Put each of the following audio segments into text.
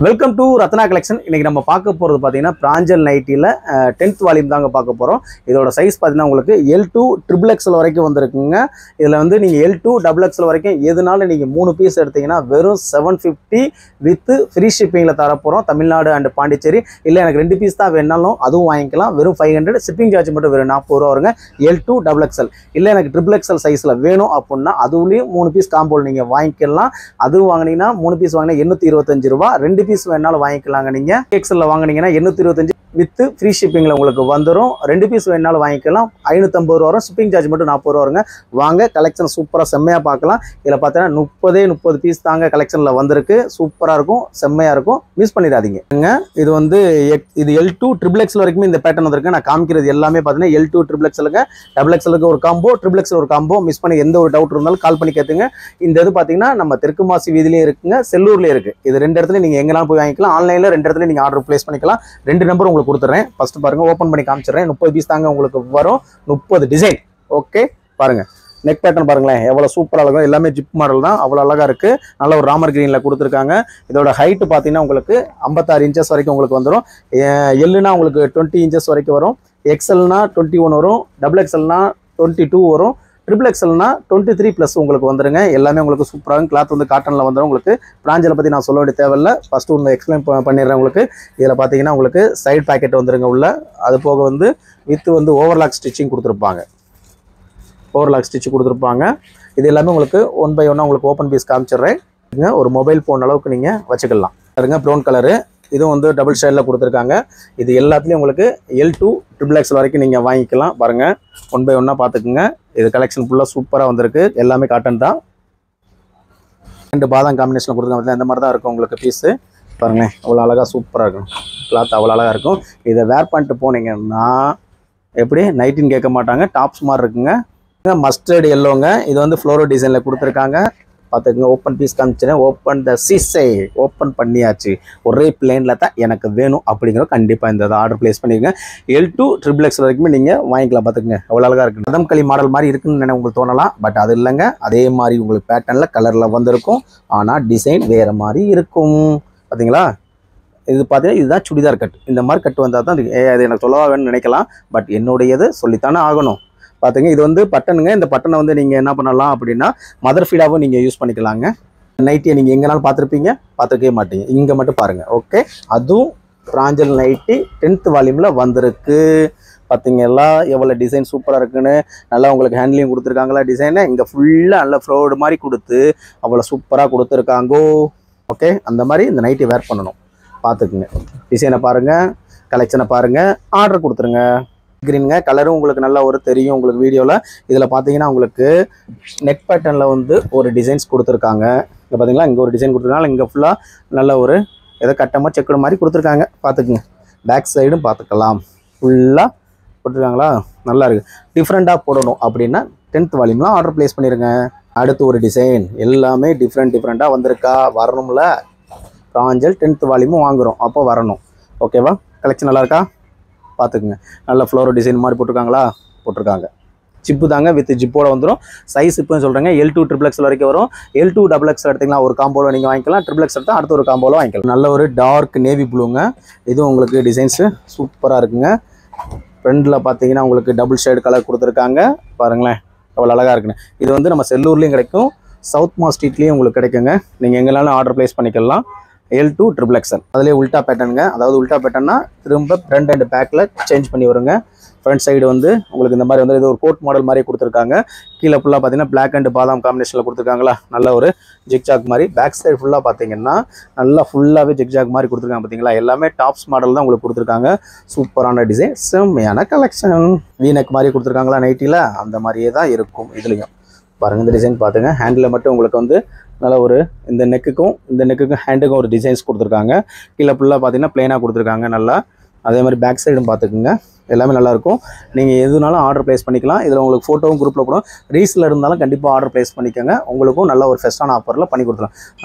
Welcome to Ratna collection. இன்னைக்கு நம்ம பார்க்க போகிறது பார்த்தீங்கன்னா பிராஞ்சல் நைட்டியில் 10th வால்யூம் தாங்க பார்க்க போகிறோம். இதோட சைஸ் பார்த்தீங்கன்னா உங்களுக்கு L2 XXL வரைக்கும் வந்திருக்குங்க. இதில் வந்து நீங்கள் L2 XXL வரைக்கும் எதுனாலும் நீங்கள் 3 பீஸ் எடுத்தீங்கன்னா வெறும் 750 வித் ஃப்ரீ ஷிப்பிங்கில் தரப்போகிறோம். தமிழ்நாடு அண்ட் பாண்டிச்சேரி. இல்லை எனக்கு 2 பீஸ் தான் வேணாலும் அதுவும் வாங்கிக்கலாம். வெறும் 500. ஷிப்பிங் சார்ஜ் மட்டும் வெறும் 40 ரூபா வருங்க. L2 XXL. இல்லை எனக்கு XXL சைஸில் வேணும் அப்படின்னா அதுலேயும் 3 பீஸ் காம்போல் நீங்கள் வாங்கிக்கலாம். அதுவும் வாங்கினீங்கன்னா 3 பீஸ் வாங்கினா 825 ரூபா. 2 பீஸ் வேணாலும் வாங்கிக்கலாங்க. நீங்க எக்ஸ்எல்ல வாங்குனீங்கன்னா 825 வித் ஃப்ரீ ஷிப்பிங்ல உங்களுக்கு வந்துடும். 2 பீஸ் வேணாலும் வாங்கிக்கலாம். 550 ரூபா வரும். ஷிப்பிங் சார்ஜ் மட்டும் 40 ரூபா வருங்க. வாங்க கலெக்ஷன் சூப்பரா செம்மையா பார்க்கலாம். இதில் பார்த்தீங்கன்னா 30 பீஸ் தாங்க கலெக்ஷன்ல வந்திருக்கு. சூப்பரா இருக்கும், செம்மையா இருக்கும். மிஸ் பண்ணிடாதீங்க. இது வந்து இது L2 XXL வரைக்கும் இந்த பேட்டர்ன் வந்திருக்கு. நான் காமிக்கிறது எல்லாமே பார்த்தீங்கன்னா L2 XXLங்க. XXLக்கு ஒரு காம்போ, XXL ஒரு காம்போ. மிஸ் பண்ணி எந்த ஒரு டவுட் இருந்தாலும் கால் பண்ணி கேட்டுங்க. இந்த இது பார்த்தீங்கன்னா நம்ம தெற்கு மாசி வீதியிலே இருக்குங்க, செல்லூர்லேயே இருக்கு. இது 2 இடத்துல நீங்க எங்கனாலும் போய் வாங்கிக்கலாம். ஆன்லைன்ல 2 இடத்துல நீங்க ஆர்டர் பிளேஸ் பண்ணிக்கலாம். 2 நம்பர் உங்களுக்கு கொடுத்துறேன். ஃபர்ஸ்ட் பாருங்க, ஓபன் பண்ணி காமிச்சிடுறேன். 30 பீஸ் தாங்க உங்களுக்கு வரும். 30 டிசைன். ஓகே பாருங்க, நெக் பேட்டர்ன் பாருங்களேன் எவ்வளவு சூப்பரா இருக்கும். எல்லாமே ஜிப் மாடல் தான், அவ்வளவு அழகா இருக்கு. நல்ல ஒரு ராமர் கிரீன்ல கொடுத்துருக்காங்க. இதோட ஹைட் பாத்தீங்கன்னா உங்களுக்கு 56 இன்ச்சஸ் வரைக்கும் உங்களுக்கு வந்துடும். எல்லுனா உங்களுக்கு 20 இன்ச்சஸ் வரைக்கும் வரும். எக்ஸ்எல்னா 21 வரும். XXLனா 22 வரும். XXLனா 23+ உங்களுக்கு வந்துருங்க. எல்லாமே உங்களுக்கு சூப்பராக கிளாத் வந்து காட்டனில் வந்துடும். உங்களுக்கு பிராஞ்சில் பற்றி நான் சொல்ல வேண்டிய தேவையில்லை. ஃபஸ்ட்டு ஒன்று எக்ஸ்பிளைன் பண்ணிடுறேன் உங்களுக்கு. இதில் பார்த்தீங்கன்னா உங்களுக்கு சைடு பேக்கெட் வந்துருங்க உள்ள. அது போக வந்து வித் வந்து ஓவர்லாக் ஸ்டிச்சிங் கொடுத்துருப்பாங்க. ஓவர்லாக் ஸ்டிச் கொடுத்துருப்பாங்க. இது எல்லாமே உங்களுக்கு 1 by 1 உங்களுக்கு ஓப்பன் பீஸ் காமிச்சிடுறேன். ஒரு மொபைல் ஃபோன் அளவுக்கு நீங்கள் வச்சுக்கலாம். பாருங்க, ப்ரௌன் கலரு. இதுவும் வந்து டபுள் ஷேடில் கொடுத்துருக்காங்க. இது எல்லாத்துலேயும் உங்களுக்கு L2 XXL வரைக்கும் நீங்கள் வாங்கிக்கலாம். பாருங்கள், 1 by 1 பார்த்துக்குங்க. இது கலெக்ஷன் ஃபுல்லாக சூப்பராக வந்திருக்கு. எல்லாமே காட்டன் தான். 2 பாதாம் காம்பினேஷனில் கொடுத்துருக்காங்க. இந்த மாதிரி தான் இருக்கும் உங்களுக்கு பீஸு. பாருங்கள் அவ்வளோ அழகாக சூப்பராக இருக்கும். கிளாத் அவ்வளோ அழகாக இருக்கும். இதை வேர் பண்ணிட்டு போனீங்கன்னா எப்படி நைட்டின்னு கேட்க மாட்டாங்க. டாப்ஸ் மாதிரி இருக்குங்க. மஸ்டர்டு எல்லோங்க. இது வந்து ஃப்ளோரோ டிசைனில் கொடுத்துருக்காங்க. பார்த்துக்குங்க. ஓப்பன் பீஸ் காமிச்சிடறேன். ஓப்பன் த சீசை. ஓப்பன் பண்ணியாச்சு. ஒரே பிளேனில் தான் எனக்கு வேணும் அப்படிங்கிற கண்டிப்பாக இந்த ஆர்டர் பிளேஸ் பண்ணிடுங்க. L2 XXL வரைக்குமே நீங்கள் வாங்கிக்கலாம். பார்த்துக்குங்க அவ்வளோ அழகாக இருக்குது. கதம்களி மாடல் மாதிரி இருக்குன்னு உங்களுக்கு தோணலாம். பட் அது இல்லைங்க. அதே மாதிரி உங்களுக்கு பேட்டர்னில் கலரில் வந்திருக்கும். ஆனால் டிசைன் வேறு மாதிரி இருக்கும். பார்த்தீங்களா? இது பார்த்தீங்கன்னா இதுதான் சுடிதார் கட். இந்த மாதிரி கட்டு வந்தால் தான் அது எனக்கு சொல்லவா வேணும்னு நினைக்கலாம். பட் என்னுடையது சொல்லித்தானே ஆகணும். பார்த்துங்க, இது வந்து பட்டனுங்க. இந்த பட்டனை வந்து நீங்கள் என்ன பண்ணலாம் அப்படின்னா மதர் ஃபீடாகவும் நீங்கள் யூஸ் பண்ணிக்கலாங்க. நைட்டியை நீங்கள் எங்கேனாலும் பார்த்துருப்பீங்க, பார்த்துருக்கவே மாட்டீங்க. இங்கே மட்டும் பாருங்கள். ஓகே, அதுவும் பிராஞ்சல் நைட்டி 10th வால்யூமில் வந்திருக்கு. பார்த்தீங்களா எவ்வளோ டிசைன் சூப்பராக இருக்குன்னு. நல்லா உங்களுக்கு ஹேண்ட்லிங் கொடுத்துருக்காங்களா டிசைனை. இங்கே ஃபுல்லாக நல்லா ஃப்ளோர்டு மாதிரி கொடுத்து அவ்வளோ சூப்பராக கொடுத்துருக்காங்கோ. ஓகே, அந்த மாதிரி இந்த நைட்டி வேர் பண்ணணும். பார்த்துக்குங்க. டிசைனை பாருங்கள், கலெக்ஷனை பாருங்கள், ஆர்டர் கொடுத்துருங்க. கிரீனுங்க. கலரும் உங்களுக்கு நல்லா ஒரு தெரியும் உங்களுக்கு வீடியோவில். இதில் பார்த்தீங்கன்னா உங்களுக்கு நெக் பேட்டர்னில் வந்து ஒரு டிசைன்ஸ் கொடுத்துருக்காங்க. இங்கே பார்த்தீங்களா, இங்கே ஒரு டிசைன் கொடுத்துருக்காங்க. இங்கே ஃபுல்லாக நல்ல ஒரு ஏதோ கட்டமாக செக்குடு மாதிரி கொடுத்துருக்காங்க. பார்த்துக்குங்க. பேக் சைடும் பார்த்துக்கலாம். ஃபுல்லாக கொடுத்துருக்காங்களா, நல்லா இருக்குது. டிஃப்ரெண்ட்டாக போடணும் அப்படின்னா 10th வால்யூம்லாம் ஆர்டர் ப்ளேஸ் பண்ணிடுங்க. அடுத்து ஒரு டிசைன் எல்லாமே டிஃப்ரெண்ட்டாக வந்திருக்கா, வரணும்ல. பிராஞ்சல் 10th வால்யூமும் வாங்குகிறோம், அப்போ வரணும். ஓகேவா? கலெக்ஷன் நல்லா இருக்கா? பார்த்துக்குங்க. நல்ல ஃப்ளோரோ டிசைன் மாதிரி போட்டிருக்காங்க. ஜிப்பு தாங்க, வித் ஜிப்போட வந்துடும். சைஸ் இப்போன்னு சொல்கிறேங்க L2 XXL வரைக்கும் வரும். L2 XXL எடுத்திங்கன்னா ஒரு காம்போவில் நீங்கள் வாங்கிக்கலாம். XXL எடுத்தால் அடுத்த ஒரு காம்போவில் வாங்கிக்கலாம். நல்ல ஒரு டார்க் நேவி ப்ளூங்க. இதுவும் உங்களுக்கு டிசைன்ஸு சூப்பராக இருக்குங்க. ஃப்ரண்டில் பார்த்தீங்கன்னா உங்களுக்கு டபுள் ஷேடு கலர் கொடுத்துருக்காங்க. பாருங்களேன் அவ்வளோ அழகாக இருக்குங்க. இது வந்து நம்ம செல்லூர்லேயும் கிடைக்கும், சவுத் மாஸ் ஸ்ட்ரீட்லேயும் உங்களுக்கு கிடைக்குங்க. நீங்கள் எங்கேனாலும் ஆர்டர் ப்ளேஸ் பண்ணிக்கலாம். L2 XXL. அதிலே உல்ட்டா பேட்டர்னுங்க. அதாவது உல்ட்டா பேட்டர்னா திரும்ப ஃப்ரண்ட் அண்ட் பேக்கில் சேஞ்ச் பண்ணி வருங்க. ஃப்ரண்ட் சைடு வந்து உங்களுக்கு இந்த மாதிரி வந்து இது ஒரு கோட் மாடல் மாதிரி கொடுத்துருக்காங்க. கீழே ஃபுல்லாக பார்த்தீங்கன்னா பிளாக் அண்ட் பாதாம் காம்பினேஷனில் கொடுத்துருக்காங்களா, நல்ல ஒரு ஜிக்ஜாக் மாதிரி. பேக் சைடு ஃபுல்லாக பார்த்தீங்கன்னா நல்லா ஃபுல்லாகவே ஜிக்ஜாக் மாதிரி கொடுத்துருக்காங்க. பார்த்தீங்களா, எல்லாமே டாப்ஸ் மாடல் தான் உங்களுக்கு கொடுத்துருக்காங்க. சூப்பரான டிசைன், செம்மையான கலெக்ஷன். வீனக் மாதிரி கொடுத்துருக்காங்களா நைட்டியில், அந்த மாதிரியே தான் இருக்கும் இதுலேயும். பாருங்கள், இந்த டிசைன் பார்த்துங்க. ஹேண்டில் மட்டும் உங்களுக்கு வந்து நல்ல ஒரு இந்த நெக்குக்கும் ஹேண்டுக்கும் ஒரு டிசைன்ஸ் கொடுத்துருக்காங்க. கீழே ஃபுல்லாக பார்த்தீங்கன்னா பிளெயினாக கொடுத்துருக்காங்க நல்லா. அதே மாதிரி பேக் சைடும் பார்த்துக்குங்க. எல்லாமே நல்லாயிருக்கும். நீங்கள் எதுனாலும் ஆர்டர் ப்ளேஸ் பண்ணிக்கலாம். இதில் உங்களுக்கு ஃபோட்டோவும் குரூப்பில் போடும். ரீஸில் இருந்தாலும் கண்டிப்பாக ஆர்டர் ப்ளேஸ் பண்ணிக்கோங்க. உங்களுக்கும் நல்ல ஒரு ஃபெஸ்ட்டான ஆஃபரில் பண்ணி கொடுத்துலாம்.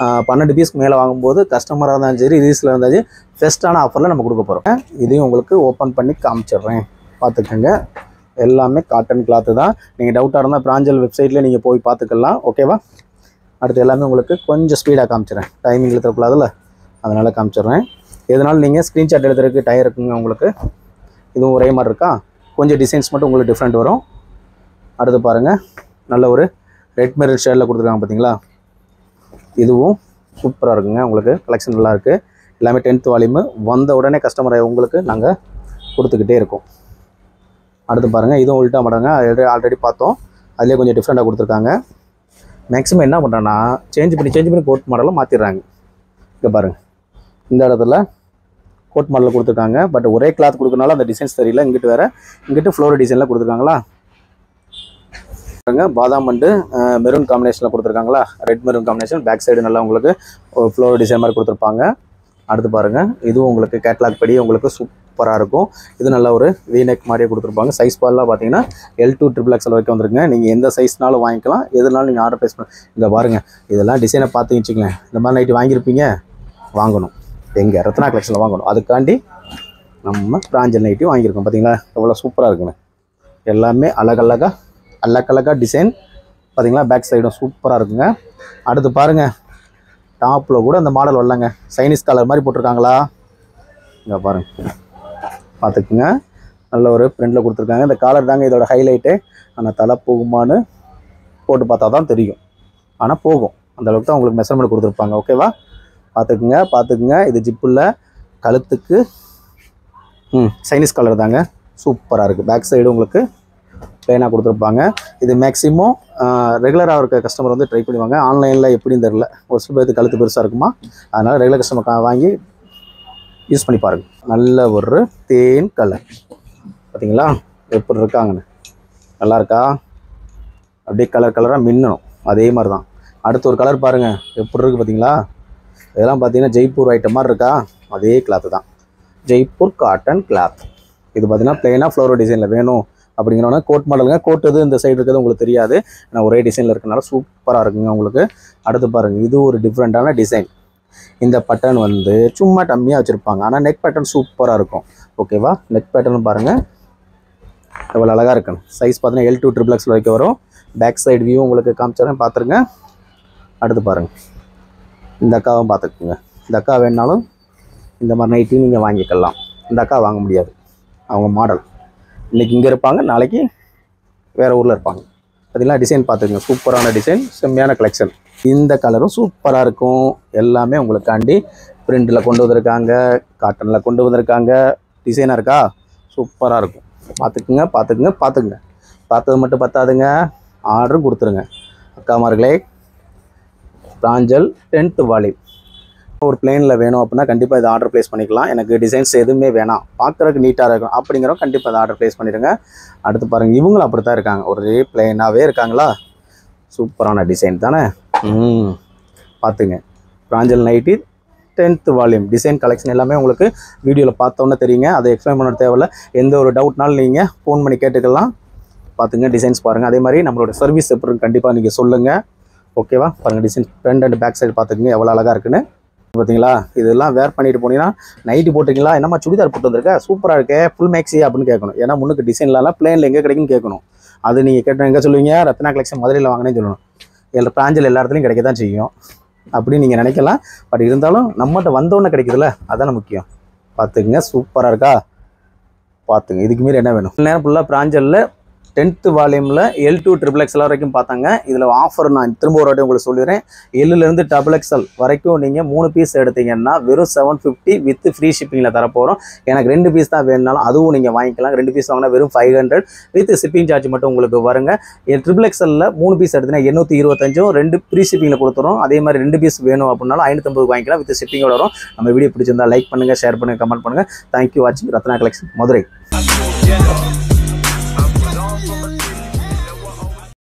12 பீஸ்க்கு மேலே வாங்கும்போது கஸ்டமராக இருந்தாலும் சரி, ரீஸில் இருந்தாலும் ஃபெஸ்ட்டான ஆஃபரில் நம்ம கொடுக்க போகிறோம். இதையும் உங்களுக்கு ஓப்பன் பண்ணி காமிச்சிடுறேன். பார்த்துக்கோங்க. எல்லாமே காட்டன் கிளாத்து தான். நீங்கள் டவுட்டாக இருந்தால் பிராஞ்சல் வெப்சைட்டில் நீங்கள் போய் பார்த்துக்கலாம். ஓகேவா? அடுத்து எல்லாமே உங்களுக்கு கொஞ்சம் ஸ்பீடாக காமிச்சிடுறேன். டைமிங் இழுத்தக்கூடாதுல்ல. அதனால் காமிச்சிடுறேன். எதனாலும் நீங்கள் ஸ்க்ரீன்ஷாட் எடுத்துறதுக்கு டயர் இருக்குங்க உங்களுக்கு. இதுவும் ஒரே மாதிரி இருக்கா, கொஞ்சம் டிசைன்ஸ் மட்டும் உங்களுக்கு டிஃப்ரெண்ட் வரும். அடுத்து பாருங்கள், நல்ல ஒரு ரெட் மெரூன் ஷேடில் கொடுத்துருக்காங்க பார்த்தீங்களா. இதுவும் சூப்பராக இருக்குங்க, உங்களுக்கு கலெக்ஷன் நல்லா இருக்குது. எல்லாமே 10th வால்யூமு. வந்த உடனே கஸ்டமரை உங்களுக்கு நாங்கள் கொடுத்துக்கிட்டே இருக்கோம். அடுத்து பாருங்கள், இதுவும் உல்ட்டா மாடங்க, ஆல்ரெடி பார்த்தோம். அதிலே கொஞ்சம் டிஃப்ரெண்ட்டாக கொடுத்துருக்காங்க. மேக்ஸிமம் என்ன பண்ணுறேன்னா சேஞ்ச் பண்ணி கோட் மாடலில் மாற்றிடுறாங்க. இங்கே பாருங்கள், இந்த இடத்துல கோட் மாடலில் கொடுத்துருக்காங்க. பட் ஒரே கிளாத் கொடுக்கறனால அந்த டிசைன்ஸ் தெரியல. இங்கிட்டு ஃப்ளோர் டிசைனில் கொடுத்துருக்காங்களா. பாதாம் அண்டு மெரூன் காம்பினேஷனில் கொடுத்துருக்காங்களா, red maroon combination. Back side நல்லா உங்களுக்கு ஃப்ளோர் டிசைன் மாதிரி கொடுத்துருப்பாங்க. அடுத்து பாருங்கள், இதுவும் உங்களுக்கு கேட்லாக் படி உங்களுக்கு சூப்பராக இருக்கும். இது நல்ல ஒரு வீநெக் மாதிரியே கொடுத்துருப்பாங்க. சைஸ் பால்லாம் பார்த்தீங்கன்னா L2 XXL வரைக்கும் வந்துருக்குங்க. நீங்கள் எந்த சைஸ்னாலும் வாங்கிக்கலாம், எதுனாலும் நீங்கள் ஆர்டர் ப்ளேஸ் பண்ண. இங்கே பாருங்கள், இதெல்லாம் டிசைனை பார்த்து வச்சுக்கலேன். இந்த மாதிரி நைட்டு வாங்கியிருப்பீங்க, வாங்கணும் எங்கள் ரத்னா கலெக்ஷனில் வாங்கணும். அதுக்காண்டி நம்ம பிராஞ்சல் நைட்டி வாங்கியிருக்கோம். பார்த்தீங்களா எவ்வளோ சூப்பராக இருக்குன்னு. எல்லாமே அழகழகாக டிசைன் பார்த்தீங்களா. பேக் சைடும் சூப்பராக இருக்குங்க. அடுத்து பாருங்கள், டாப்பில் கூட அந்த மாடல் வரலங்க, சைனீஸ் கலர் மாதிரி போட்டிருக்காங்களா. இங்கே பாருங்கள், பார்த்துக்குங்க. நல்ல ஒரு பிரிண்டில் கொடுத்துருக்காங்க. இந்த காலர் தாங்க இதோட ஹைலைட்டு. ஆனால் தலை போகுமான்னு போட்டு பார்த்தா தான் தெரியும். ஆனால் போகும், அந்தளவுக்கு தான் உங்களுக்கு மெஷர்மெண்ட் கொடுத்துருப்பாங்க. ஓகேவா, பார்த்துக்குங்க. இது ஜிப்பில் கழுத்துக்கு சைனீஸ் கலர் தாங்க, சூப்பராக இருக்குது. பேக் சைடு உங்களுக்கு ப்ளைனாக கொடுத்துருப்பாங்க. இது மேக்ஸிமம் ரெகுலராக இருக்க கஸ்டமர் வந்து ட்ரை பண்ணுவாங்க. ஆன்லைனில் எப்படின்னு தெரில, ஒரு சில பேருக்கு கழுத்து பெருசாக இருக்குமா, அதனால் ரெகுலர் கஸ்டமர் வாங்கி யூஸ் பண்ணி பாருங்கள். நல்ல ஒரு தேன் கலர் பார்த்தீங்களா எப்படி இருக்காங்கன்னு. நல்லா இருக்கா, அப்படியே கலராக மின்னணும். அதே மாதிரி தான் அடுத்து ஒரு கலர் பாருங்கள் எப்படி இருக்குது பார்த்தீங்களா. இதெல்லாம் பார்த்தீங்கன்னா ஜெய்ப்பூர் ஐட்டம் மாதிரி இருக்கா, அதே கிளாத்து தான், ஜெய்ப்பூர் காட்டன் கிளாத். இது பார்த்தீங்கன்னா ப்ளைனாக ஃப்ளோரல் டிசைனில் வேணும் அப்படிங்கிறோன்னா கோட் மாடலுங்க. கோட் இது இந்த சைடு இருக்கிறது உங்களுக்கு தெரியாது, ஆனால் ஒரே டிசைனில் இருக்கனால சூப்பராக இருக்குங்க உங்களுக்கு. அடுத்து பாருங்கள், இது ஒரு டிஃப்ரெண்ட்டான டிசைன். இந்த பட்டன் வந்து சும்மா டம்மியாக வச்சுருப்பாங்க, ஆனால் நெக் பேட்டர்ன் சூப்பராக இருக்கும். ஓகேவா, நெக் பேட்டர்ன் பாருங்கள் எவ்வளோ அழகாக இருக்குன்னு. சைஸ் பார்த்தீங்கன்னா L2 XXL வரைக்கும் வரும். பேக் சைடு வியூ உங்களுக்கு காமிச்சிடறேன், பார்த்துருங்க. அடுத்து பாருங்கள், இந்த அக்காவும் பார்த்துக்குங்க. இந்த அக்கா வேணுனாலும் இந்த மாதிரி நைட்டி நீங்கள் வாங்கிக்கலாம். இந்த அக்கா வாங்க முடியாது, அவங்க மாடல் இன்றைக்கி இங்கே இருப்பாங்க, நாளைக்கு வேறு ஊரில் இருப்பாங்க. பார்த்தீங்கன்னா டிசைன் பார்த்துக்குங்க, சூப்பரான டிசைன், செம்மையான கலெக்ஷன். இந்த கலரும் சூப்பராக இருக்கும். எல்லாமே உங்களுக்காண்டி பிரிண்டில் கொண்டு வந்திருக்காங்க, காட்டனில் கொண்டு வந்திருக்காங்க. டிசைனாக இருக்கா, சூப்பராக இருக்கும். பார்த்துக்குங்க. பார்த்தது மட்டும் பத்தாதுங்க, ஆர்டரும் கொடுத்துருங்க. அக்காமார்களே, பிராஞ்சல் 10th வால்யூம் ஒரு பிளேனில் வேணும் அப்படின்னா கண்டிப்பாக இதை ஆர்டர் ப்ளேஸ் பண்ணிக்கலாம். எனக்கு டிசைன்ஸ் எதுவுமே வேணாம், பார்க்குறதுக்கு நீட்டாக இருக்கும் அப்படிங்கிறோம், கண்டிப்பாக இதை ஆர்டர் ப்ளேஸ் பண்ணிடுங்க. அடுத்து பாருங்கள், இவங்களும் அப்படி தான் இருக்காங்க, ஒரே பிளேனாகவே இருக்காங்களா. சூப்பரான டிசைன் தானே. பார்த்துங்க, பிராஞ்சல் nighty 10th volume design collection எல்லாமே உங்களுக்கு வீடியோவில் பார்த்தோன்னே தெரியுங்க. அதை எக்ஸ்பிளைன் பண்ண தேவையில்ல. எந்த ஒரு டவுட்னாலும் நீங்கள் ஃபோன் பண்ணி கேட்டுக்கலாம். பார்த்துங்க, டிசைன்ஸ் பாருங்கள். அதே மாதிரி நம்மளோட சர்வீஸ் எப்படி கண்டிப்பாக நீங்கள் சொல்லுங்கள். ஓகேவா, பாருங்கள் design front and back side பார்த்துக்குங்க எவ்வளோ அழகாக இருக்குன்னு. பார்த்தீங்களா, இதெல்லாம் வேர் பண்ணிட்டு போனீங்கன்னா நைட்டி போட்டிங்களா, என்னம்மா சுடிதார் போட்டு வந்திருக்க, சூப்பராக இருக்கே, ஃபுல் மேக்ஸி அப்படின்னு கேட்கணும். ஏன்னா முன்னுக்கு டிசைன்லாம் பிளேனில் எங்கே கிடைக்குன்னு கேட்கணும். அது நீங்கள் கேட்டால் எங்கே சொல்லுவீங்க, ரத்னா கலெக்ஷன் மதுரையில் வாங்கினேன்னு சொல்லணும். இல்லை பிராஞ்சல் எல்லா இடத்துலையும் கிடைக்க தான் செய்யும் அப்படின்னு நீங்கள் நினைக்கலாம். பட் இருந்தாலும் நம்மகிட்ட வந்தோன்னே கிடைக்குதுல்ல, அதான முக்கியம். பார்த்துக்குங்க, சூப்பராக இருக்கா. பார்த்துங்க, இதுக்கு மீறி என்ன வேணும். நேரம் ஃபுல்லாக பிராஞ்சலில் 10th வால்யூமில் L2 XXL வரைக்கும் பார்த்தாங்க. இதில் ஆஃபர் நான் திரும்ப ஒரு வாட்டி உங்களுக்கு சொல்லிடுறேன். Lலேருந்து XXL வரைக்கும் நீங்கள் 3 பீஸ் எடுத்தீங்கன்னா வெறும் 750 வித் ஃப்ரீ ஷிப்பிங்கில் தரப்போகிறோம். எனக்கு 2 பீஸ் தான் வேணுனாலும் அதுவும் நீங்கள் வாங்கிக்கலாம். 2 பீஸ் வாங்கினா வெறும் 500 வித் ஷிப்பிங் சார்ஜ் மட்டும் உங்களுக்கு வருங்க. XXLல 3 பீஸ் எடுத்தீங்கன்னா 825 2 ஃப்ரீ ஷிப்பிங்கில் கொடுத்துரும். அதே மாதிரி 2 பீஸ் வேணும் அப்படின்னாலும் 550 வாங்கிக்கலாம், வித் ஷிப்பிங்கோட வரும். நம்ம வீடியோ பிடிச்சிருந்தா லைக் பண்ணுங்கள், ஷேர் பண்ணுங்கள், கமெண்ட் பண்ணுங்கள். தேங்க்யூ வாட்சிங். ரத்னா கலெக்ஷன், மதுரை.